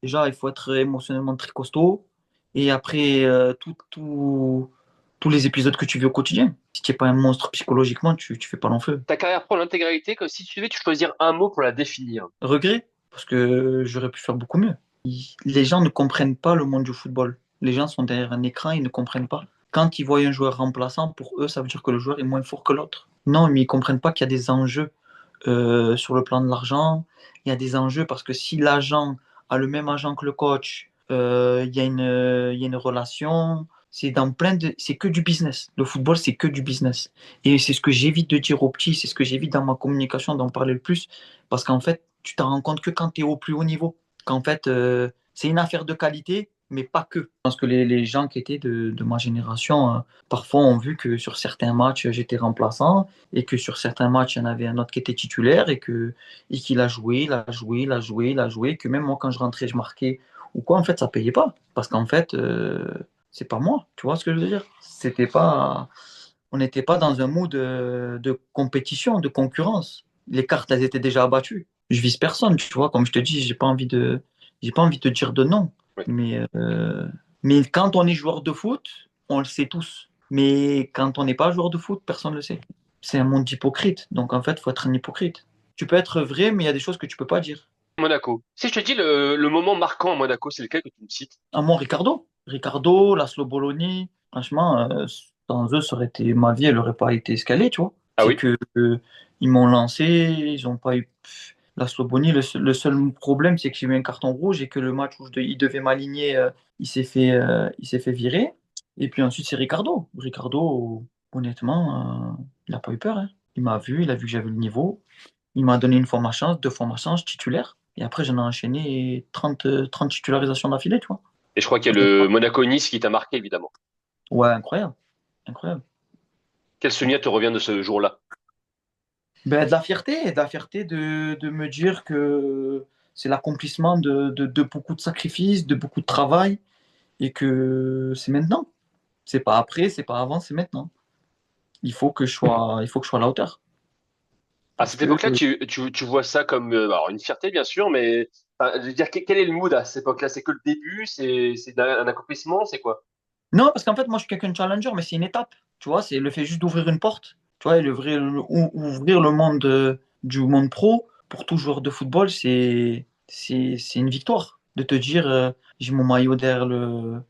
déjà, il faut être émotionnellement très costaud. Et après, tous les épisodes que tu vis au quotidien. Si tu n'es pas un monstre psychologiquement, tu fais pas long feu. Ta carrière pro, l'intégralité, comme si tu devais tu choisir un mot pour la définir. Regret, parce que j'aurais pu faire beaucoup mieux. Les gens ne comprennent pas le monde du football. Les gens sont derrière un écran, ils ne comprennent pas. Quand ils voient un joueur remplaçant, pour eux, ça veut dire que le joueur est moins fort que l'autre. Non, mais ils comprennent pas qu'il y a des enjeux sur le plan de l'argent. Il y a des enjeux parce que si l'agent a le même agent que le coach, il y a une relation. C'est que du business. Le football, c'est que du business. Et c'est ce que j'évite de dire aux petits, c'est ce que j'évite dans ma communication d'en parler le plus, parce qu'en fait, tu t'en rends compte que quand tu es au plus haut niveau, qu'en fait, c'est une affaire de qualité mais pas que. Je pense que les gens qui étaient de ma génération, parfois ont vu que sur certains matchs, j'étais remplaçant et que sur certains matchs, il y en avait un autre qui était titulaire et qu'il a joué, il a joué, il a joué, il a joué, et que même moi, quand je rentrais, je marquais ou quoi, en fait, ça payait pas. Parce qu'en fait, c'est pas moi, tu vois ce que je veux dire? C'était pas, on n'était pas dans un mood de compétition, de concurrence. Les cartes, elles étaient déjà abattues. Je vise personne, tu vois, comme je te dis, j'ai pas envie de dire de non. Oui. Mais quand on est joueur de foot, on le sait tous. Mais quand on n'est pas joueur de foot, personne ne le sait. C'est un monde d'hypocrite. Donc en fait, il faut être un hypocrite. Tu peux être vrai, mais il y a des choses que tu peux pas dire. Monaco. Si je te dis le moment marquant à Monaco, c'est lequel que tu me cites? À moi, Ricardo. Ricardo, Laszlo Bologna, franchement, sans eux, ça aurait été, ma vie, elle n'aurait pas été escalée, tu vois. Ah C'est oui? que ils m'ont lancé, ils n'ont pas eu. Laszlo Bologna, le seul problème, c'est que j'ai eu un carton rouge et que le match où il devait m'aligner, il s'est fait virer. Et puis ensuite, c'est Ricardo. Ricardo, honnêtement, il n'a pas eu peur, hein. Il a vu que j'avais le niveau. Il m'a donné une fois ma chance, deux fois ma chance, titulaire. Et après, j'en ai enchaîné 30 titularisations d'affilée, tu vois. Et je crois qu'il y a le Monaco-Nice qui t'a marqué, évidemment. Ouais, incroyable. Incroyable. Quel souvenir te revient de ce jour-là? Ben, de la fierté de me dire que c'est l'accomplissement de beaucoup de sacrifices, de beaucoup de travail, et que c'est maintenant. C'est pas après, c'est pas avant, c'est maintenant. Il faut que je sois à la hauteur. À Parce cette que époque-là, tu vois ça comme alors une fierté, bien sûr, mais enfin, je veux dire, quel est le mood à cette époque-là? C'est que le début, c'est un accomplissement, c'est quoi? non, parce qu'en fait, moi, je suis quelqu'un de challenger, mais c'est une étape. Tu vois, c'est le fait juste d'ouvrir une porte. Tu vois, et ouvrir le monde du monde pro pour tout joueur de football, c'est une victoire. De te dire, j'ai mon maillot derrière le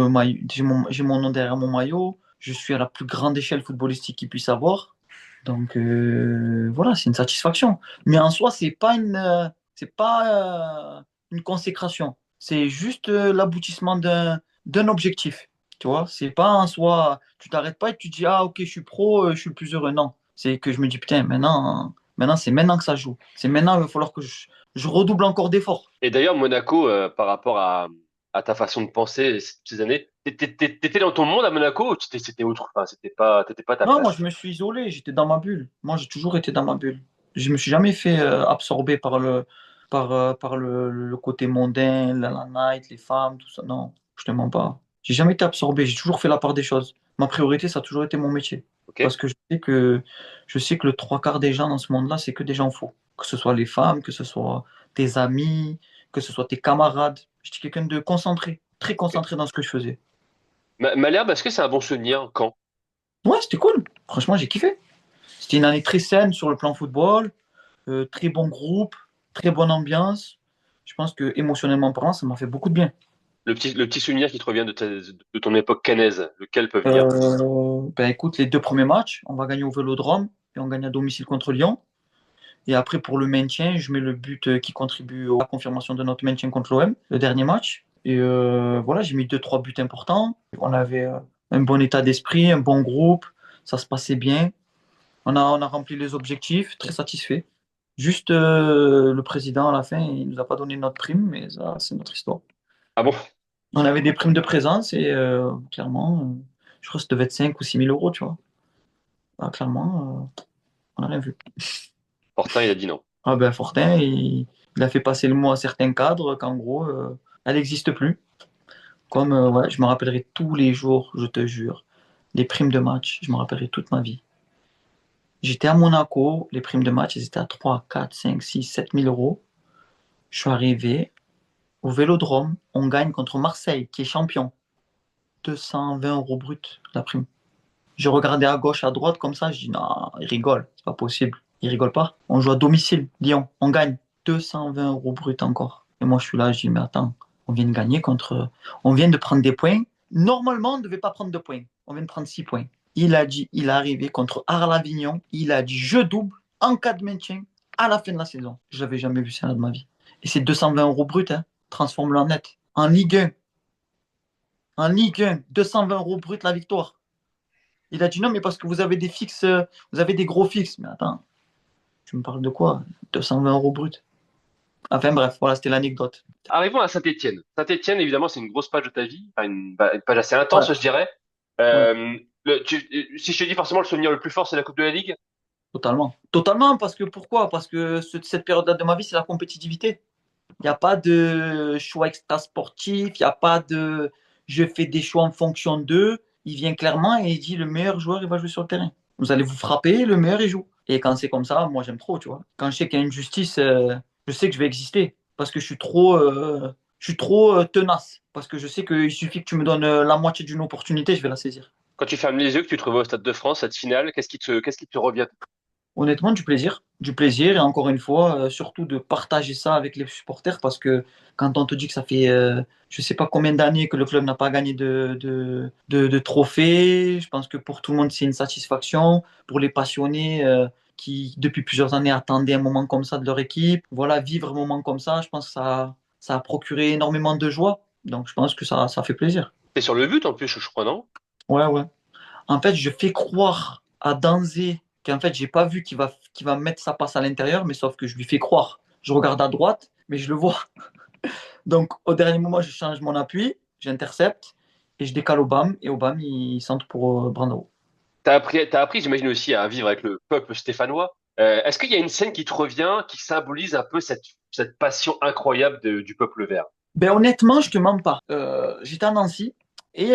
maillot, j'ai mon nom derrière mon maillot, je suis à la plus grande échelle footballistique qu'il puisse avoir. Donc, voilà, c'est une satisfaction. Mais en soi, c'est pas une consécration. C'est juste l'aboutissement d'un objectif. Tu vois, c'est pas en soi, tu t'arrêtes pas et tu dis, ah ok, je suis pro, je suis le plus heureux. Non, c'est que je me dis, putain, maintenant c'est maintenant que ça joue. C'est maintenant, il va falloir que je redouble encore d'efforts. Et d'ailleurs, Monaco, par rapport à ta façon de penser ces années, t'étais dans ton monde à Monaco ou c'était autre? Enfin, t'étais pas à ta Non, moi place. je me suis isolé, j'étais dans ma bulle. Moi j'ai toujours été dans ma bulle. Je me suis jamais fait absorber par le côté mondain, la night, les femmes, tout ça. Non, je te mens pas. J'ai jamais été absorbé, j'ai toujours fait la part des choses. Ma priorité, ça a toujours été mon métier. Ok? Parce que je sais que le trois quarts des gens dans ce monde-là, c'est que des gens faux. Que ce soit les femmes, que ce soit tes amis, que ce soit tes camarades. J'étais quelqu'un de concentré, très Ok. concentré dans ce que je faisais. Malherbe, est-ce que c'est un bon souvenir quand? Ouais, c'était cool. Franchement, j'ai kiffé. C'était une année très saine sur le plan football, très bon groupe, très bonne ambiance. Je pense que émotionnellement parlant, ça m'a fait beaucoup de bien. Le petit souvenir qui te revient de ton époque caennaise, lequel peut venir? Ben écoute, les deux premiers matchs, on va gagner au Vélodrome et on gagne à domicile contre Lyon. Et après, pour le maintien, je mets le but qui contribue à la confirmation de notre maintien contre l'OM, le dernier match. Et voilà, j'ai mis deux, trois buts importants. On avait un bon état d'esprit, un bon groupe, ça se passait bien. On a rempli les objectifs, très satisfait. Juste le président à la fin, il nous a pas donné notre prime, mais ça, c'est notre histoire. Ah bon? On avait des primes de présence et clairement, je crois que ça devait être 5 ou 6 000 euros, tu vois. Ah, clairement, on n'a rien vu. Fortin, il a dit non. Ah ben Fortin, il a fait passer le mot à certains cadres qu'en gros, elle n'existe plus. Comme ouais, je me rappellerai tous les jours, je te jure. Les primes de match, je me rappellerai toute ma vie. J'étais à Monaco, les primes de match, elles étaient à 3, 4, 5, 6, 7 000 euros. Je suis arrivé au Vélodrome, on gagne contre Marseille, qui est champion. 220 euros brut, la prime. Je regardais à gauche, à droite, comme ça, je dis non, il rigole, c'est pas possible. Il rigole pas. On joue à domicile, Lyon, on gagne 220 euros brut encore. Et moi, je suis là, je dis, mais attends, on vient de gagner contre. On vient de prendre des points. Normalement, on ne devait pas prendre 2 points. On vient de prendre 6 points. Il a dit, il est arrivé contre Arles-Avignon, il a dit, je double en cas de maintien à la fin de la saison. Je n'avais jamais vu ça de ma vie. Et c'est 220 euros brut, hein. Transforme-le en net. En Ligue 1, 220 euros brut la victoire. Il a dit non, mais parce que vous avez des fixes, vous avez des gros fixes. Mais attends, tu me parles de quoi? 220 euros brut. Enfin bref, voilà, c'était l'anecdote. Arrivons à Saint-Étienne. Saint-Étienne, évidemment, c'est une grosse page de ta vie, enfin, une page assez Ouais, intense, je dirais. ouais, Si je te dis forcément le souvenir le plus fort, c'est la Coupe de la Ligue. totalement. Totalement, parce que pourquoi? Parce que cette période-là de ma vie, c'est la compétitivité. Il n'y a pas de choix extra sportif, il n'y a pas de je fais des choix en fonction d'eux. Il vient clairement et il dit le meilleur joueur, il va jouer sur le terrain. Vous allez vous frapper, le meilleur, il joue. Et quand c'est comme ça, moi, j'aime trop, tu vois. Quand je sais qu'il y a une justice, je sais que je vais exister parce que je suis trop tenace. Parce que je sais qu'il suffit que tu me donnes la moitié d'une opportunité, je vais la saisir. Quand tu fermes les yeux, que tu te revois au Stade de France, cette finale, qu'est-ce qui te revient? Honnêtement, du plaisir. Du plaisir, et encore une fois, surtout de partager ça avec les supporters, parce que quand on te dit que ça fait je sais pas combien d'années que le club n'a pas gagné de trophée, je pense que pour tout le monde, c'est une satisfaction. Pour les passionnés qui, depuis plusieurs années, attendaient un moment comme ça de leur équipe, voilà, vivre un moment comme ça, je pense que ça a procuré énormément de joie. Donc, je pense que ça fait plaisir. T'es sur le but en plus, je crois, non? Ouais, ouais. En fait, je fais croire à Danzé qu'en fait, j'ai pas vu qu'il va mettre sa passe à l'intérieur, mais sauf que je lui fais croire. Je regarde à droite, mais je le vois. Donc, au dernier moment, je change mon appui, j'intercepte et je décale au BAM. Et au BAM, il centre pour Brando. T'as appris, j'imagine aussi, à vivre avec le peuple stéphanois. Est-ce qu'il y a une scène qui te revient, qui symbolise un peu cette passion incroyable du peuple vert? Ben, honnêtement, je te mens pas. J'étais à Nancy et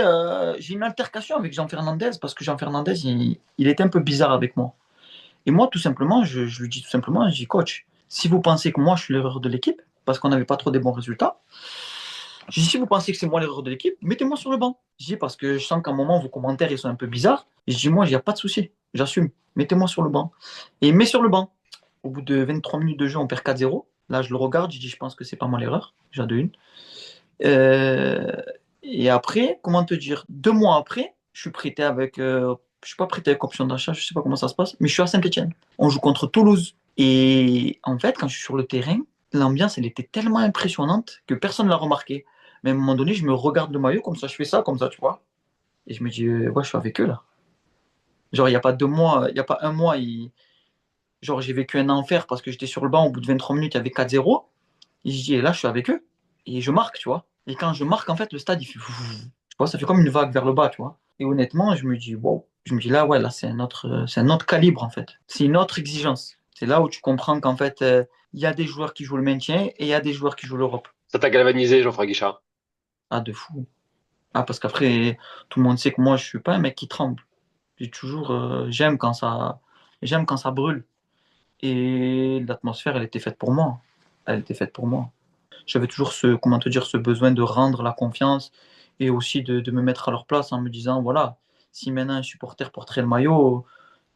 j'ai une altercation avec Jean Fernandez parce que Jean Fernandez, il était un peu bizarre avec moi. Et moi, tout simplement, je lui dis tout simplement, je dis, coach, si vous pensez que moi, je suis l'erreur de l'équipe, parce qu'on n'avait pas trop des bons résultats, je dis, si vous pensez que c'est moi l'erreur de l'équipe, mettez-moi sur le banc. Je dis, parce que je sens qu'à un moment, vos commentaires, ils sont un peu bizarres. Et je dis, moi, il n'y a pas de souci, j'assume, mettez-moi sur le banc. Et il me met sur le banc. Au bout de 23 minutes de jeu, on perd 4-0. Là, je le regarde, je dis, je pense que c'est pas moi l'erreur, déjà de une. Euh, et après, comment te dire, 2 mois après, je suis prêté avec, je suis pas prêté avec option d'achat, je sais pas comment ça se passe, mais je suis à Saint-Etienne. On joue contre Toulouse. Et en fait, quand je suis sur le terrain, l'ambiance, elle était tellement impressionnante que personne ne l'a remarqué. Mais à un moment donné, je me regarde le maillot, comme ça, je fais ça, comme ça, tu vois. Et je me dis, ouais, je suis avec eux, là. Genre, il n'y a pas 2 mois, il n'y a pas un mois, genre, j'ai vécu un enfer parce que j'étais sur le banc, au bout de 23 minutes, il y avait 4-0. Et je dis, et là, je suis avec eux. Et je marque, tu vois. Et quand je marque, en fait, le stade, il fait. Tu vois, ça fait comme une vague vers le bas, tu vois. Et honnêtement, je me dis, wow. Je me dis, là, ouais, là, c'est un autre calibre, en fait. C'est une autre exigence. C'est là où tu comprends qu'en fait, il y a des joueurs qui jouent le maintien et il y a des joueurs qui jouent l'Europe. Ça t'a galvanisé, Jean-François Guichard. Ah, de fou. Ah, parce qu'après, tout le monde sait que moi, je suis pas un mec qui tremble. J'aime quand ça brûle. Et l'atmosphère, elle était faite pour moi. Elle était faite pour moi. J'avais toujours comment te dire, ce besoin de rendre la confiance et aussi de me mettre à leur place en me disant, voilà, si maintenant un supporter porterait le maillot,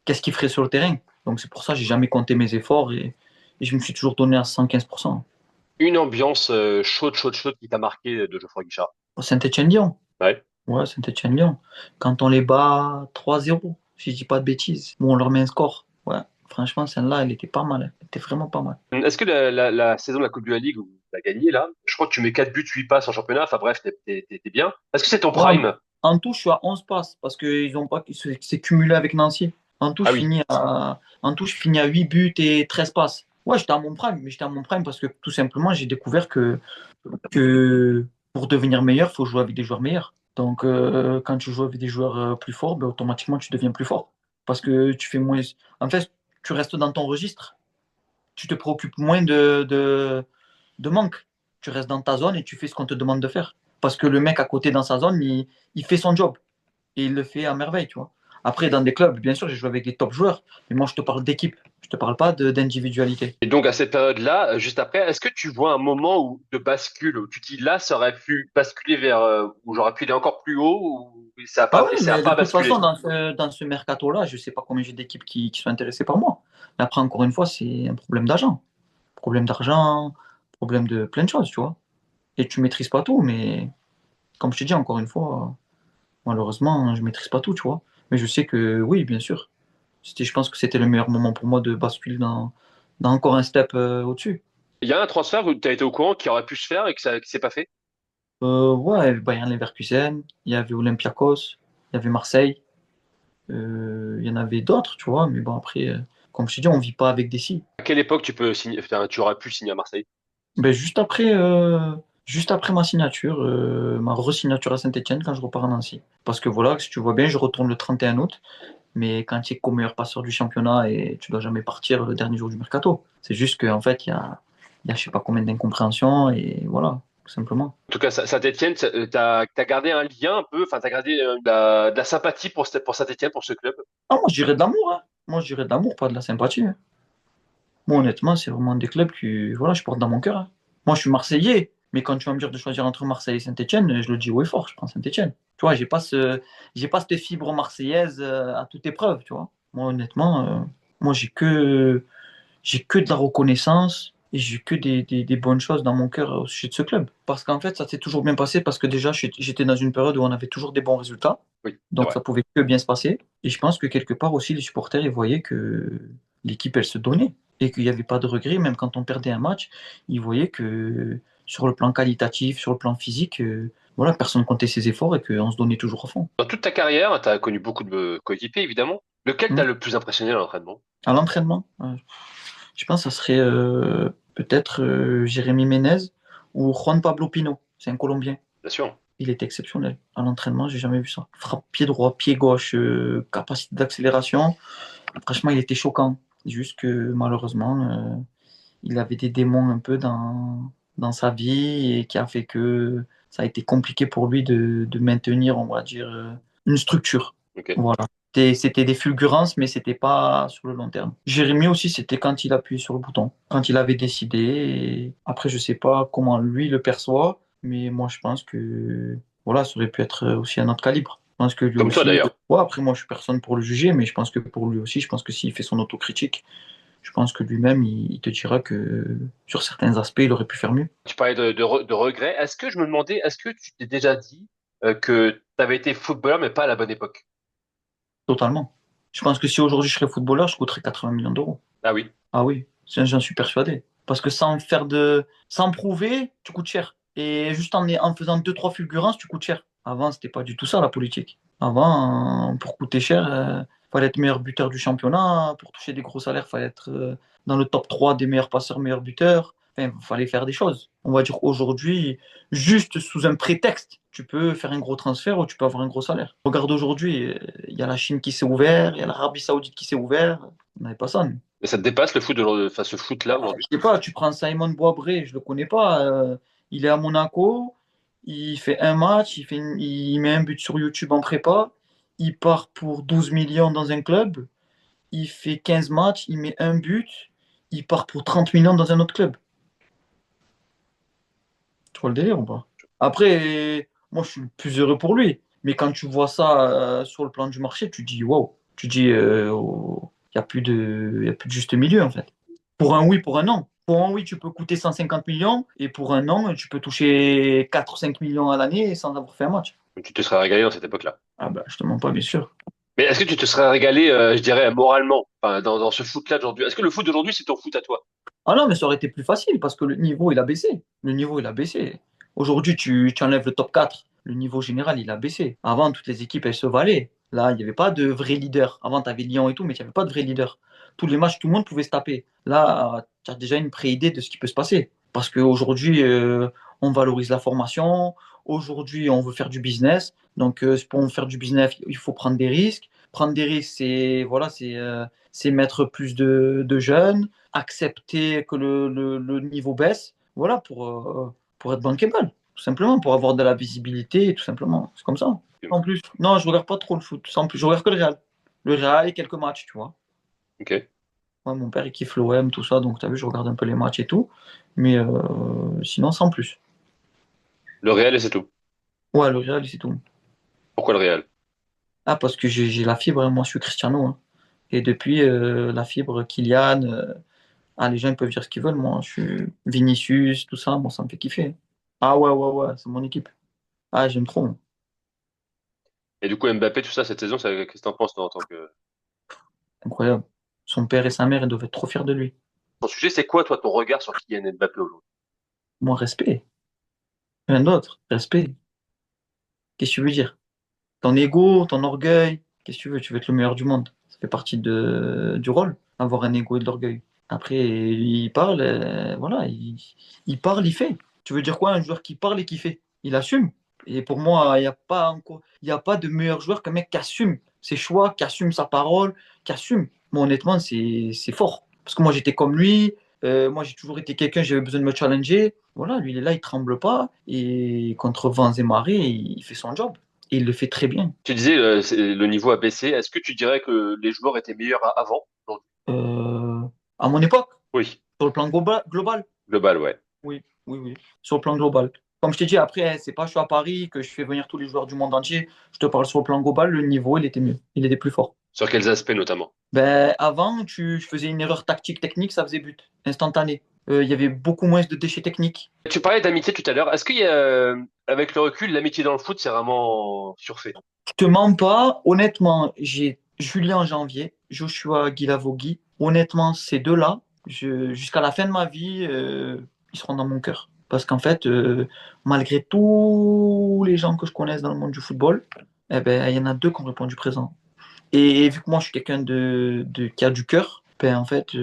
qu'est-ce qu'il ferait sur le terrain? Donc c'est pour ça que j'ai jamais compté mes efforts et je me suis toujours donné à 115%. Une ambiance chaude, chaude, chaude qui t'a marqué de Geoffroy Guichard. Saint-Étienne-Lyon. Ouais. Ouais, Saint-Étienne-Lyon. Quand on les bat 3-0, si je dis pas de bêtises, où on leur met un score. Ouais, franchement, celle-là, elle était pas mal. Elle était vraiment pas mal. Est-ce que la saison de la Coupe de la Ligue où tu as gagné là, je crois que tu mets 4 buts, 8 passes en championnat, enfin bref, t'es bien. Est-ce que c'est ton Ouais, prime? en tout, je suis à 11 passes parce qu'ils ont pas, c'est cumulé avec Nancy. En tout, Ah je oui. finis à 8 buts et 13 passes. Ouais, j'étais à mon prime, mais j'étais à mon prime parce que tout simplement, j'ai découvert que pour devenir meilleur, il faut jouer avec des joueurs meilleurs. Donc, quand tu joues avec des joueurs plus forts, ben, automatiquement, tu deviens plus fort. Parce que tu fais moins. En fait, tu restes dans ton registre. Tu te préoccupes moins de manque. Tu restes dans ta zone et tu fais ce qu'on te demande de faire. Parce que le mec à côté dans sa zone, il fait son job et il le fait à merveille, tu vois. Après, dans des clubs, bien sûr, j'ai joué avec des top joueurs, mais moi, je te parle d'équipe. Je te parle pas d'individualité. Et donc à cette période-là, juste après, est-ce que tu vois un moment de bascule où tu te dis là, ça aurait pu basculer vers où j'aurais pu aller encore plus haut ou Ah ouais, ça a mais de pas toute façon, basculé? dans ce mercato-là, je sais pas combien j'ai d'équipes qui sont intéressées par moi. Mais après, encore une fois, c'est un problème d'argent. Problème d'argent, problème de plein de choses, tu vois. Et tu maîtrises pas tout, mais comme je te dis, encore une fois, malheureusement, je maîtrise pas tout, tu vois. Mais je sais que oui, bien sûr. Je pense que c'était le meilleur moment pour moi de basculer dans encore un step au-dessus. Il y a un transfert où tu as été au courant qui aurait pu se faire et qui s'est pas fait. Ouais, il y avait Bayern Leverkusen, il y avait Olympiakos, il y avait Marseille, il y en avait d'autres, tu vois, mais bon, après, comme je te dis, on vit pas avec des si. À quelle époque tu peux signer, enfin, tu aurais pu signer à Marseille? Ben, juste après ma signature, ma re-signature à Saint-Etienne quand je repars à Nancy. Parce que voilà, si tu vois bien, je retourne le 31 août, mais quand tu es co-meilleur passeur du championnat et tu dois jamais partir le dernier jour du mercato. C'est juste qu'en fait, il y a je sais pas combien d'incompréhensions et voilà, tout simplement. En tout cas, Saint-Etienne, t'as gardé un lien un peu, enfin, t'as gardé de la sympathie pour Saint-Etienne, pour ce club. Ah, moi, je dirais de l'amour, hein. Moi, je dirais de l'amour, pas de la sympathie, hein. Moi, honnêtement, c'est vraiment des clubs que voilà, je porte dans mon cœur, hein. Moi, je suis Marseillais, mais quand tu vas me dire de choisir entre Marseille et Saint-Etienne, je le dis haut et fort, je prends Saint-Etienne. Tu vois, j'ai pas cette fibre marseillaise à toute épreuve, tu vois. Moi, honnêtement, moi, j'ai que de la reconnaissance et j'ai que des bonnes choses dans mon cœur au sujet de ce club. Parce qu'en fait, ça s'est toujours bien passé parce que déjà, j'étais dans une période où on avait toujours des bons résultats. Oui, c'est Donc, vrai. ça pouvait que bien se passer. Et je pense que quelque part aussi, les supporters, ils voyaient que l'équipe, elle se donnait et qu'il n'y avait pas de regret. Même quand on perdait un match, ils voyaient que sur le plan qualitatif, sur le plan physique, voilà, personne comptait ses efforts et qu'on se donnait toujours à fond. Dans toute ta carrière, t'as connu beaucoup de coéquipiers, évidemment. Lequel Hmm. t'a le plus impressionné à l'entraînement? À l'entraînement, je pense que ça serait peut-être Jérémy Ménez ou Juan Pablo Pino. C'est un Colombien. Bien sûr. Il est exceptionnel. À l'entraînement, j'ai jamais vu ça. Frappe pied droit, pied gauche, capacité d'accélération. Franchement, il était choquant. Juste que malheureusement, il avait des démons un peu dans sa vie et qui a fait que ça a été compliqué pour lui de maintenir, on va dire, une structure. Ok. Voilà. C'était des fulgurances, mais c'était pas sur le long terme. Jérémy aussi, c'était quand il appuyait sur le bouton, quand il avait décidé. Et après, je sais pas comment lui le perçoit, mais moi, je pense que voilà, ça aurait pu être aussi un autre calibre. Je pense que lui Comme toi, aussi, d'ailleurs. ouais, après, moi, je suis personne pour le juger, mais je pense que pour lui aussi, je pense que s'il fait son autocritique, je pense que lui-même, il te dira que sur certains aspects, il aurait pu faire mieux. Tu parlais de regrets. Est-ce que je me demandais, est-ce que tu t'es déjà dit que t'avais été footballeur, mais pas à la bonne époque? Totalement. Je pense que si aujourd'hui je serais footballeur, je coûterais 80 millions d'euros. Ah oui. Ah oui, j'en suis persuadé. Parce que sans prouver, tu coûtes cher. Et juste en faisant deux, trois fulgurances, tu coûtes cher. Avant, c'était pas du tout ça la politique. Avant, pour coûter cher, fallait être meilleur buteur du championnat. Pour toucher des gros salaires, fallait être dans le top 3 des meilleurs passeurs, meilleurs buteurs. Enfin, fallait faire des choses. On va dire aujourd'hui, juste sous un prétexte, tu peux faire un gros transfert ou tu peux avoir un gros salaire. Regarde aujourd'hui, il y a la Chine qui s'est ouverte, il y a l'Arabie Saoudite qui s'est ouverte. On n'avait pas ça, nous. Mais ça te dépasse le foot d'aujourd'hui, enfin, ce foot-là aujourd'hui? Je sais pas, tu prends Simon Boisbré, je le connais pas. Il est à Monaco, il fait un match, il met un but sur YouTube en prépa, il part pour 12 millions dans un club, il fait 15 matchs, il met un but, il part pour 30 millions dans un autre club. Tu vois le délire ou pas? Après, moi je suis plus heureux pour lui. Mais quand tu vois ça sur le plan du marché, tu dis waouh. Tu dis il n'y a y a plus de juste milieu en fait. Pour un oui, pour un non. Pour un oui, tu peux coûter 150 millions et pour un non, tu peux toucher 4 ou 5 millions à l'année sans avoir fait un match. Tu te serais régalé dans cette époque-là. Ah bah je te mens pas, bien sûr. Mais est-ce que tu te serais régalé, je dirais, moralement, enfin, dans ce foot-là d'aujourd'hui? Est-ce que le foot d'aujourd'hui, c'est ton foot à toi? Ah non, mais ça aurait été plus facile parce que le niveau il a baissé. Le niveau il a baissé. Aujourd'hui, tu enlèves le top 4. Le niveau général il a baissé. Avant, toutes les équipes elles se valaient. Là, il n'y avait pas de vrai leader. Avant, tu avais Lyon et tout, mais il n'y avait pas de vrai leader. Tous les matchs, tout le monde pouvait se taper. Là, tu as déjà une pré-idée de ce qui peut se passer. Parce qu'aujourd'hui, on valorise la formation. Aujourd'hui, on veut faire du business. Donc, pour faire du business, il faut prendre des risques. Prendre des risques, c'est voilà, c'est mettre plus de jeunes, accepter que le niveau baisse, voilà, pour être bankable, tout simplement, pour avoir de la visibilité, tout simplement. C'est comme ça. En plus, non, je regarde pas trop le foot. En plus, je regarde que le Real. Le Real et quelques matchs, tu vois. Ok. Ouais, mon père, il kiffe l'OM, tout ça, donc tu as vu, je regarde un peu les matchs et tout. Mais sinon, sans plus. Le Real et c'est tout. Ouais, le Real, c'est tout. Pourquoi le Real? Ah, parce que j'ai la fibre, hein. Moi, je suis Cristiano, hein. Et depuis la fibre, Kylian, ah, les gens ils peuvent dire ce qu'ils veulent. Moi, je suis Vinicius, tout ça, moi, ça me fait kiffer. Ah ouais, ouais, ouais, c'est mon équipe. Ah, j'aime trop, moi. Et du coup, Mbappé, tout ça, cette saison, qu'est-ce que t'en penses, toi, en tant que... Incroyable. Son père et sa mère, ils doivent être trop fiers de lui. Ton sujet, c'est quoi, toi, ton regard sur Kylian Mbappé aujourd'hui? Moi, respect. Rien d'autre. Respect. Qu'est-ce que tu veux dire? Ton ego, ton orgueil. Qu'est-ce que tu veux? Tu veux être le meilleur du monde. Ça fait partie du rôle, avoir un ego et de l'orgueil. Après, il parle, voilà, il parle, il fait. Tu veux dire quoi, un joueur qui parle et qui fait? Il assume. Et pour moi, il y a pas de meilleur joueur qu'un mec qui assume ses choix, qui assume sa parole, qui assume. Moi, honnêtement, c'est fort. Parce que moi, j'étais comme lui. Moi, j'ai toujours été quelqu'un, j'avais besoin de me challenger. Voilà, lui, il est là, il tremble pas. Et contre vents et marées, il fait son job. Et il le fait très bien. Tu disais le niveau a baissé. Est-ce que tu dirais que les joueurs étaient meilleurs avant? Aujourd'hui. Euh, à mon époque, Oui, sur le plan global, global, ouais. oui, oui, oui, sur le plan global. Comme je t'ai dit, après, c'est pas je suis à Paris que je fais venir tous les joueurs du monde entier. Je te parle sur le plan global, le niveau, il était mieux. Il était plus fort. Sur quels aspects notamment? Ben, avant, je faisais une erreur tactique technique, ça faisait but, instantané. Il y avait beaucoup moins de déchets techniques. Tu parlais d'amitié tout à l'heure. Est-ce qu'il y a, avec le recul, l'amitié dans le foot, c'est vraiment surfait? Je te mens pas, honnêtement, j'ai Julien Janvier, Joshua Guilavogui. Honnêtement, ces deux-là, jusqu'à la fin de ma vie, ils seront dans mon cœur. Parce qu'en fait, malgré tous les gens que je connaisse dans le monde du football, eh ben, il y en a deux qui ont répondu présent. Et vu que moi, je suis quelqu'un qui a du cœur, ben, en fait,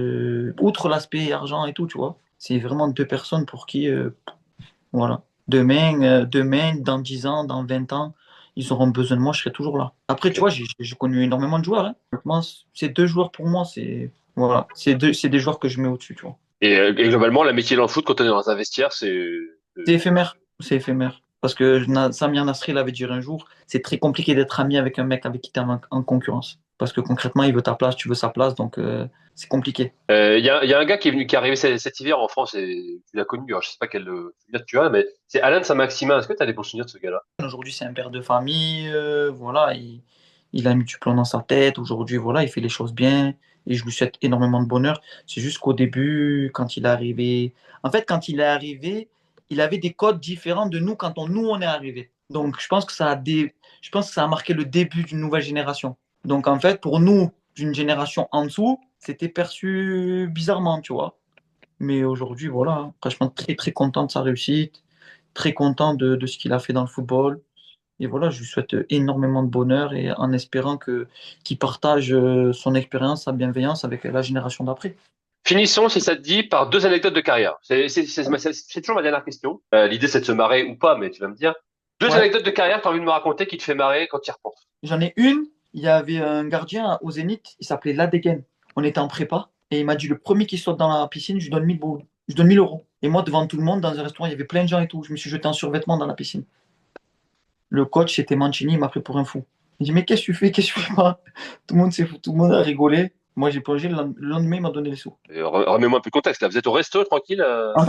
outre l'aspect argent et tout, tu vois, c'est vraiment deux personnes pour qui, voilà. Demain, dans 10 ans, dans 20 ans, ils auront besoin de moi, je serai toujours là. Après, tu vois, j'ai connu énormément de joueurs, hein. Honnêtement, ces deux joueurs, pour moi, voilà, c'est des joueurs que je mets au-dessus, tu vois. Et globalement, l'amitié dans le foot, quand on est dans un vestiaire, C'est éphémère, c'est éphémère. Parce que Samir Nasri l'avait dit un jour, c'est très compliqué d'être ami avec un mec avec qui tu es en concurrence. Parce que concrètement, il veut ta place, tu veux sa place, donc c'est compliqué. il y a un gars qui est venu, qui est arrivé cet hiver en France et tu l'as connu. Alors, je sais pas quel souvenir tu as, mais c'est Alain de Saint-Maximin. Est-ce que tu as des bons souvenirs de ce gars-là? Aujourd'hui, c'est un père de famille, voilà, il a mis du plomb dans sa tête. Aujourd'hui, voilà, il fait les choses bien et je lui souhaite énormément de bonheur. C'est juste qu'au début, quand il est arrivé, en fait, quand il est arrivé, il avait des codes différents de nous quand nous on est arrivé. Donc, je pense que ça a marqué le début d'une nouvelle génération. Donc, en fait, pour nous, d'une génération en dessous, c'était perçu bizarrement, tu vois. Mais aujourd'hui, voilà, franchement, très, très content de sa réussite, très content de ce qu'il a fait dans le football. Et voilà, je lui souhaite énormément de bonheur et en espérant qu'il partage son expérience, sa bienveillance avec la génération d'après. Finissons, si ça te dit, par deux anecdotes de carrière. C'est toujours ma dernière question. L'idée, c'est de se marrer ou pas, mais tu vas me dire. Deux Ouais, anecdotes de carrière que tu as envie de me raconter qui te fait marrer quand tu y repenses. j'en ai une. Il y avait un gardien au Zénith, il s'appelait Ladegen. On était en prépa et il m'a dit le premier qui saute dans la piscine, je lui donne 1000 boules. Je lui donne 1000 euros. Et moi, devant tout le monde, dans un restaurant, il y avait plein de gens et tout. Je me suis jeté en survêtement dans la piscine. Le coach, c'était Mancini, il m'a pris pour un fou. Il dit, mais qu'est-ce que tu fais? Qu'est-ce que tu fais pas? Tout le monde s'est fou, tout le monde a rigolé. Moi, j'ai plongé. Le lendemain, il m'a donné les sous. Remets-moi un peu le contexte. Là, vous êtes au resto, tranquille. On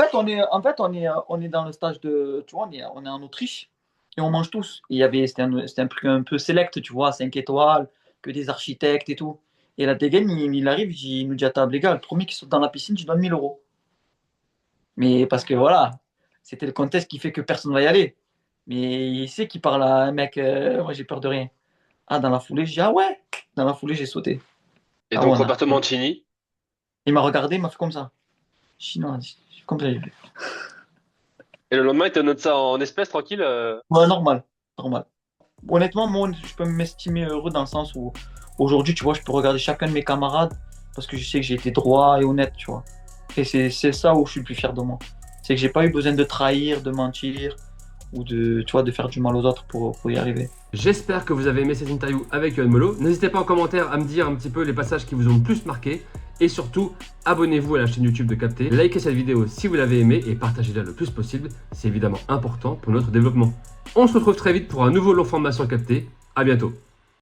est dans le stage de, tu vois, on est en Autriche et on mange tous. Et c'était un truc un peu select, tu vois, 5 étoiles, que des architectes et tout. Et la dégaine, il arrive, il nous dit à table, les gars, le premier qui saute dans la piscine, je donne 1000 euros. Mais parce que voilà, c'était le contexte qui fait que personne ne va y aller. Mais il sait qu'il parle à un mec, moi j'ai peur de rien. Ah, dans la foulée, j'ai dit, ah ouais, dans la foulée, j'ai sauté. Et Ah ouais, donc, Roberto Mancini. il m'a regardé, il m'a fait comme ça. J'ai dit, non, comme ça, j'ai fait. Et le lendemain, il te note ça en espèces, tranquille. Ouais, normal, normal. Honnêtement, moi, je peux m'estimer heureux dans le sens où aujourd'hui, tu vois, je peux regarder chacun de mes camarades parce que je sais que j'ai été droit et honnête, tu vois. Et c'est ça où je suis le plus fier de moi. C'est que j'ai pas eu besoin de trahir, de mentir ou tu vois, de faire du mal aux autres pour y arriver. J'espère que vous avez aimé cette interview avec Yoann Molo. N'hésitez pas en commentaire à me dire un petit peu les passages qui vous ont le plus marqué. Et surtout, abonnez-vous à la chaîne YouTube de Capté, likez cette vidéo si vous l'avez aimée et partagez-la le plus possible. C'est évidemment important pour notre développement. On se retrouve très vite pour un nouveau long format sur Capté. À bientôt.